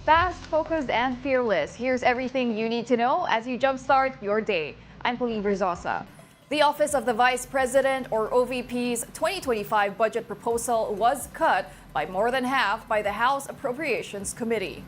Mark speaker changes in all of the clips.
Speaker 1: Fast, focused, and fearless. Here's everything you need to know as you jumpstart your day. I'm Pauline Verzosa. The Office of the Vice President, or OVP's 2025 budget proposal was cut by more than half by the House Appropriations Committee.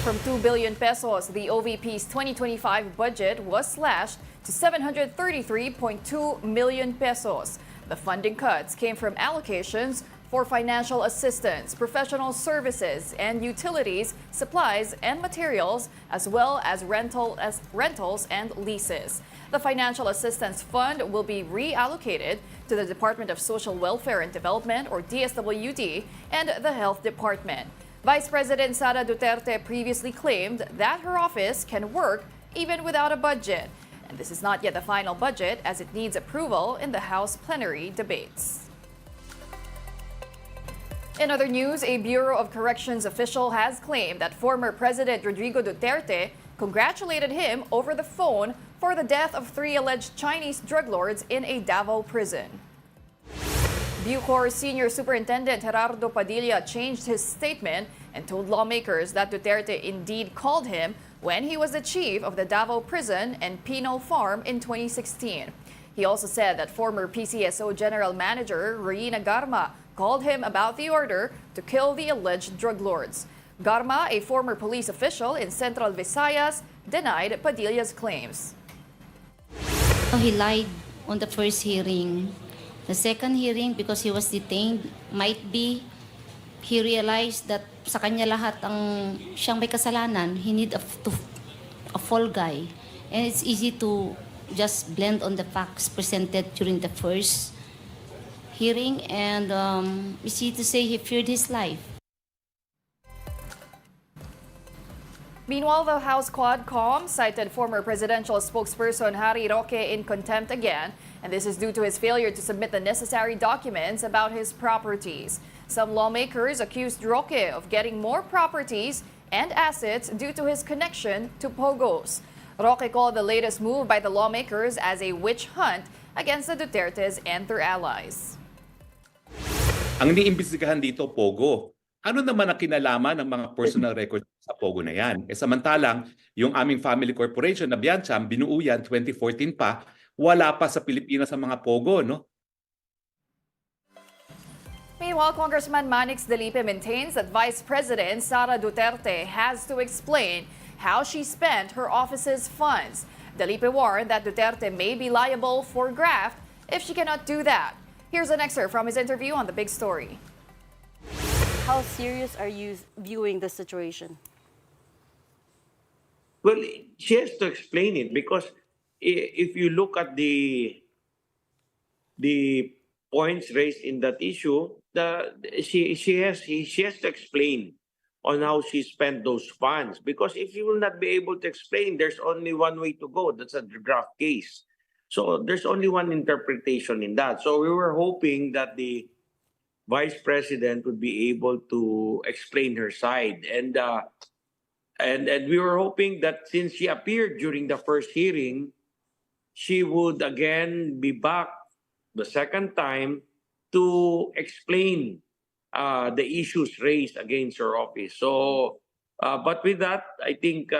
Speaker 1: From 2 billion pesos, the OVP's 2025 budget was slashed to 733.2 million pesos. The funding cuts came from allocations for financial assistance, professional services, and utilities, supplies, and materials, as well as rentals and leases. The Financial Assistance Fund will be reallocated to the Department of Social Welfare and Development, or DSWD, and the Health Department. Vice President Sara Duterte previously claimed that her office can work even without a budget. And this is not yet the final budget, as it needs approval in the House plenary debates. In other news, a Bureau of Corrections official has claimed that former President Rodrigo Duterte congratulated him over the phone for the death of 3 alleged Chinese drug lords in a Davao prison. Bucor Senior Superintendent Gerardo Padilla changed his statement and told lawmakers that Duterte indeed called him when he was the chief of the Davao prison and penal farm in 2016. He also said that former PCSO General Manager Reina Garma called him about the order to kill the alleged drug lords. Garma, a former police official in Central Visayas, denied Padilla's claims.
Speaker 2: He lied on the first hearing. The second hearing, because he was detained, might be he realized that sa kanya lahat ang siyang may kasalanan. He need a fall guy. And it's easy to just blend on the facts presented during the first hearing, and it's easy to say he feared his life.
Speaker 1: Meanwhile, the House Quadcom cited former presidential spokesperson Harry Roque in contempt again, and this is due to his failure to submit the necessary documents about his properties. Some lawmakers accused Roque of getting more properties and assets due to his connection to Pogos. Roque called the latest move by the lawmakers as a witch hunt against the Dutertes and their allies.
Speaker 3: Ang iniimbestigahan dito, Pogo. Ano naman ang kinalaman ng mga personal records sa Pogo na yan? Samantalang, yung aming family corporation na Biancham, binuo yan 2014 pa, wala pa sa Pilipinas ang mga Pogo, no?
Speaker 1: Meanwhile, Congressman Manix Delipe maintains that Vice President Sara Duterte has to explain how she spent her office's funds. Delipe warned that Duterte may be liable for graft if she cannot do that. Here's an excerpt from his interview on The Big Story.
Speaker 4: How serious are you viewing the situation?
Speaker 5: Well, she has to explain it, because if you look at the points raised in that issue, she has to explain on how she spent those funds. Because if you will not be able to explain, there's only one way to go. That's a draft case. So there's only one interpretation in that. So we were hoping that the Vice President would be able to explain her side. And we were hoping that since she appeared during the first hearing, she would again be back the second time to explain the issues raised against her office. So, but with that, I think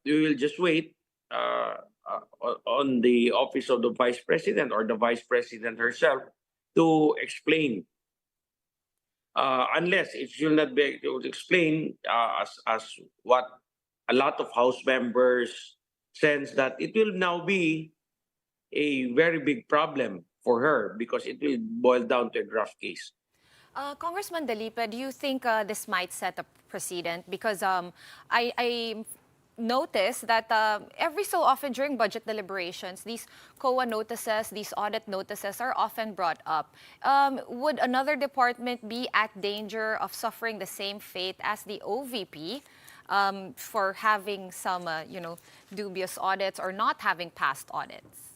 Speaker 5: we will just wait on the office of the Vice President or the Vice President herself to explain. Unless if she'll not be able to explain as what a lot of House members sense, that it will now be a very big problem for her because it will boil down to a draft case.
Speaker 6: Congressman Delipe, do you think this might set a precedent? Because I noticed that every so often during budget deliberations, these COA notices, these audit notices are often brought up. Would another department be at danger of suffering the same fate as the OVP for having some, dubious audits or not having passed audits?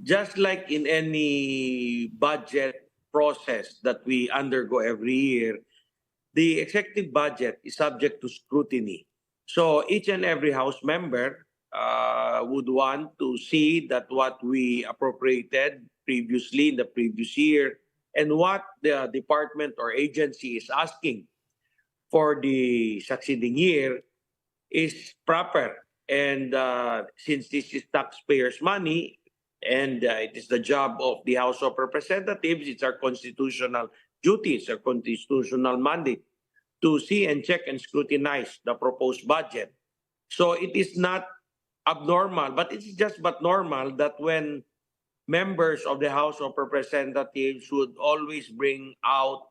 Speaker 5: Just like in any budget process that we undergo every year, the executive budget is subject to scrutiny. So each and every House member would want to see that what we appropriated previously in the previous year and what the department or agency is asking for the succeeding year is proper. And since this is taxpayers' money, and it is the job of the House of Representatives, it's our constitutional duty, it's our constitutional mandate to see and check and scrutinize the proposed budget. So it is not abnormal, but it's just but normal that when members of the House of Representatives would always bring out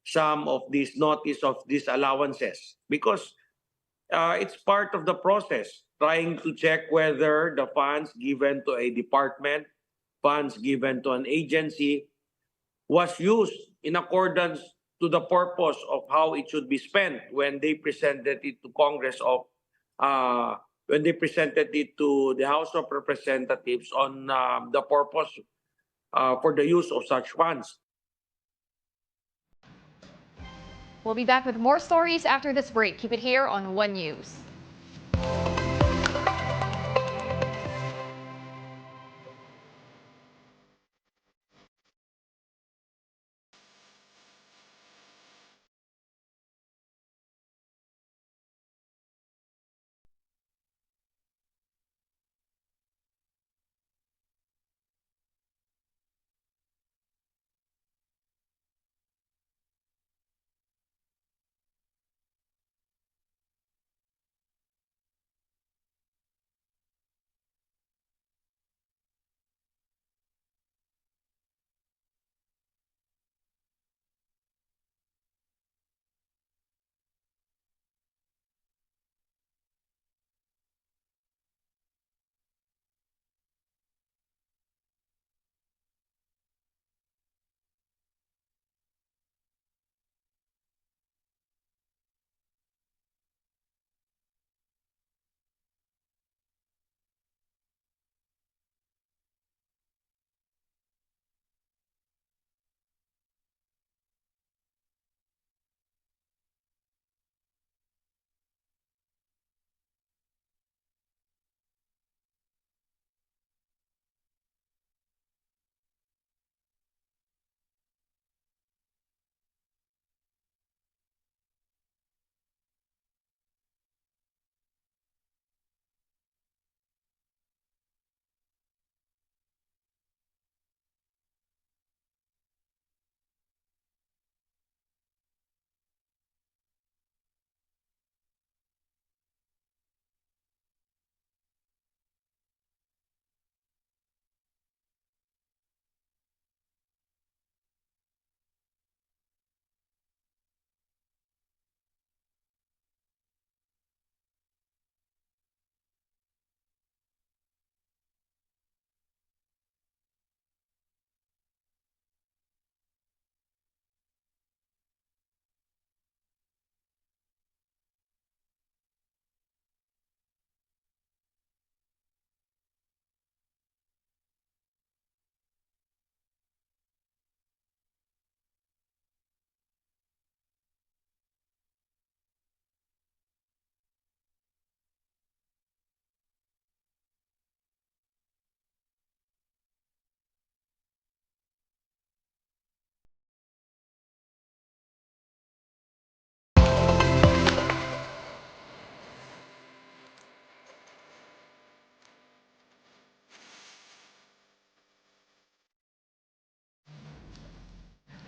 Speaker 5: some of these notice of these allowances, because it's part of the process, trying to check whether the funds given to a department, funds given to an agency, was used in accordance to the purpose of how it should be spent when they presented it to Congress of when they presented it to the House of Representatives on the purpose for the use of such funds.
Speaker 1: We'll be back with more stories after this break. Keep it here on One News.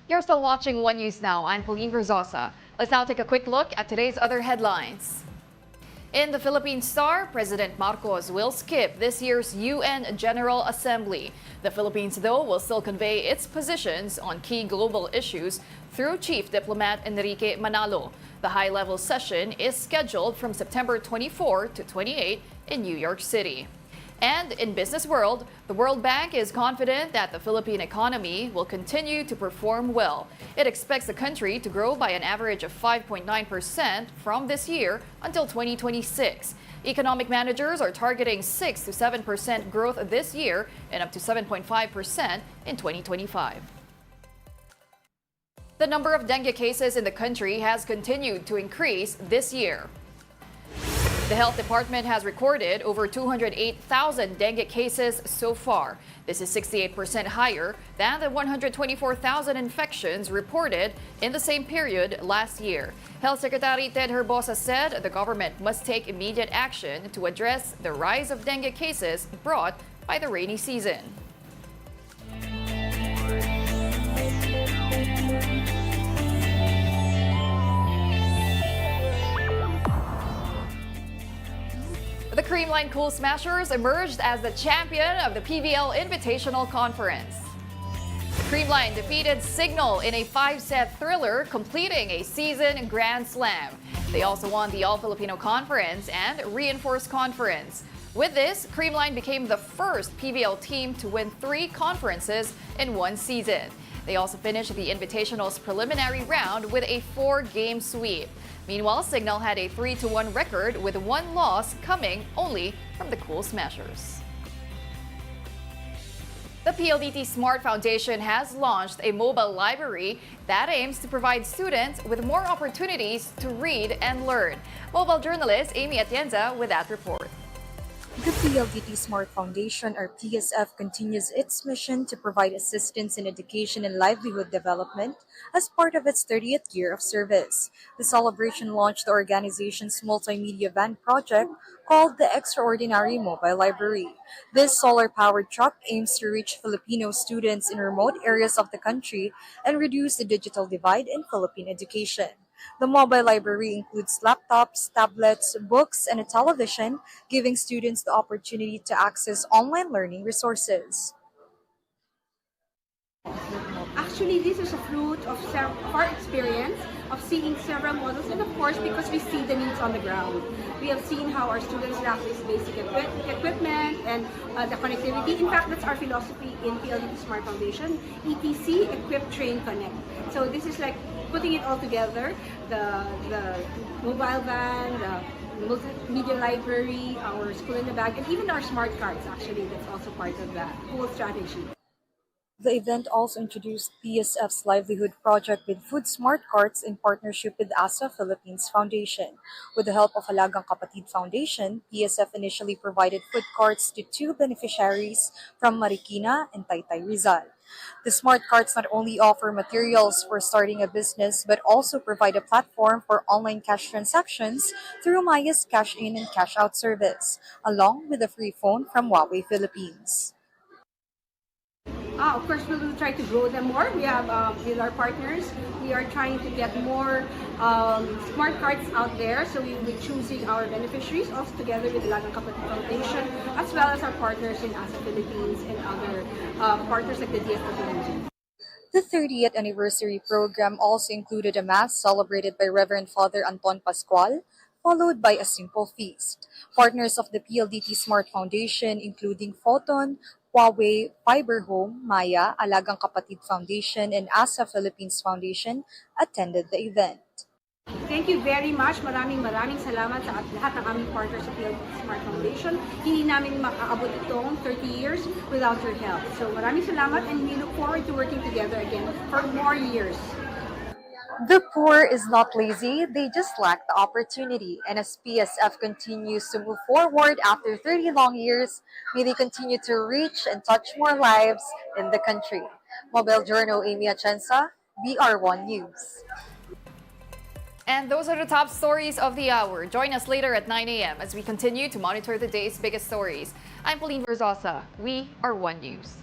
Speaker 1: You're still watching One News Now. I'm Pauline Verzosa. Let's now take a quick look at today's other headlines. In the Philippine Star, President Marcos will skip this year's UN General Assembly. The Philippines, though, will still convey its positions on key global issues through Chief Diplomat Enrique Manalo. The high-level session is scheduled from September 24 to 28 in New York City. And in business world, the World Bank is confident that the Philippine economy will continue to perform well. It expects the country to grow by an average of 5.9% from this year until 2026. Economic managers are targeting 6 to 7% growth this year and up to 7.5% in 2025. The number of dengue cases in the country has continued to increase this year. The health department has recorded over 208,000 dengue cases so far. This is 68% higher than the 124,000 infections reported in the same period last year. Health Secretary Ted Herbosa said the government must take immediate action to address the rise of dengue cases brought by the rainy season. The Creamline Cool Smashers emerged as the champion of the PVL Invitational Conference. Creamline defeated Signal in a 5-set thriller, completing a season Grand Slam. They also won the All-Filipino Conference and Reinforced Conference. With this, Creamline became the first PVL team to win 3 conferences in one season. They also finished the Invitational's preliminary round with a 4-game sweep. Meanwhile, Signal had a 3-1 record with 1 loss coming only from the Cool Smashers. The PLDT Smart Foundation has launched a mobile library that aims to provide students with more opportunities to read and learn. Mobile journalist Amy Atienza with that report.
Speaker 7: The PLDT Smart Foundation, or PSF, continues its mission to provide assistance in education and livelihood development as part of its 30th year of service. The celebration launched the organization's multimedia van project called the Extraordinary Mobile Library. This solar-powered truck aims to reach Filipino students in remote areas of the country and reduce the digital divide in Philippine education. The mobile library includes laptops, tablets, books, and a television, giving students the opportunity to access online learning resources.
Speaker 8: Actually, this is a fruit of our experience of seeing several models, and of course, because we see the needs on the ground. We have seen how our students lack this basic equipment and the connectivity. In fact, that's our philosophy in PLDT Smart Foundation, ETC, Equip, Train, Connect. So this is like putting it all together, the mobile van, the multimedia library, our school in the bag, and even our smart cards, actually, that's also part of that whole strategy.
Speaker 7: The event also introduced PSF's livelihood project with Food Smart Carts in partnership with ASA Philippines Foundation. With the help of Alagang Kapatid Foundation, PSF initially provided food carts to 2 beneficiaries from Marikina and Taytay Rizal. The smart carts not only offer materials for starting a business but also provide a platform for online cash transactions through Maya's cash in and cash out service, along with a free phone from Huawei Philippines.
Speaker 8: Of course, we will try to grow them more. We have, with our partners, we are trying to get more smart cards out there. So we will be choosing our beneficiaries, also together with the Alagang Kapatid Foundation, as well as our partners in ASA Philippines and other partners like the DFW.
Speaker 7: The 30th anniversary program also included a mass celebrated by Reverend Father Anton Pascual, followed by a simple feast. Partners of the PLDT Smart Foundation, including Photon, Huawei, Fiber Home, Maya, Alagang Kapatid Foundation, and ASA Philippines Foundation, attended the event.
Speaker 8: Thank you very much. Maraming salamat sa lahat ng aming partners sa PLDT Smart Foundation. Hindi namin makaabot itong 30 years without your help. So maraming salamat, and we look forward to working together again for more years.
Speaker 7: The poor is not lazy, they just lack the opportunity. And as PSF continues to move forward after 30 long years, may they continue to reach and touch more lives in the country. Mobile Journal Amy Atienza, BR1 News.
Speaker 1: And those are the top stories of the hour. Join us later at 9 a.m. as we continue to monitor the day's biggest stories. I'm Pauline Verzosa. We are One News.